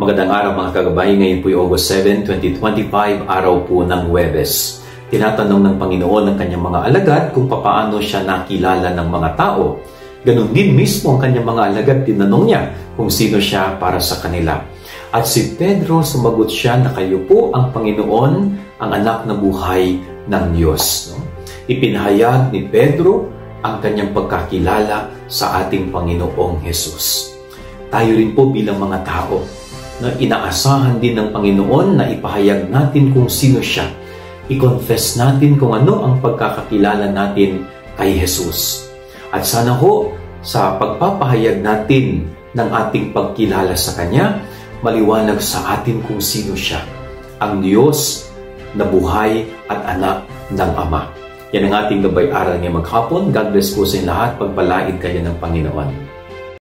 Magandang araw mga kagabay, ngayon po yung August 7, 2025, araw po ng Huwebes. Tinatanong ng Panginoon ng kanyang mga alagad kung papaano siya nakilala ng mga tao. Ganon din mismo ang kanyang mga alagad, tinanong niya kung sino siya para sa kanila. At si Pedro sumagot siya na kayo po ang Panginoon, ang anak na buhay ng Diyos. Ipinahayag ni Pedro ang kanyang pagkakilala sa ating Panginoong Jesus. Tayo rin po bilang mga tao na inaasahan din ng Panginoon na ipahayag natin kung sino siya. I-confess natin kung ano ang pagkakakilala natin kay Jesus. At sana ho, sa pagpapahayag natin ng ating pagkilala sa Kanya, maliwanag sa atin kung sino siya. Ang Diyos na buhay at anak ng Ama. Yan ang ating gabay-aral ngayong maghapon. God bless po sa inyo lahat. Pagpalain kayo ng Panginoon.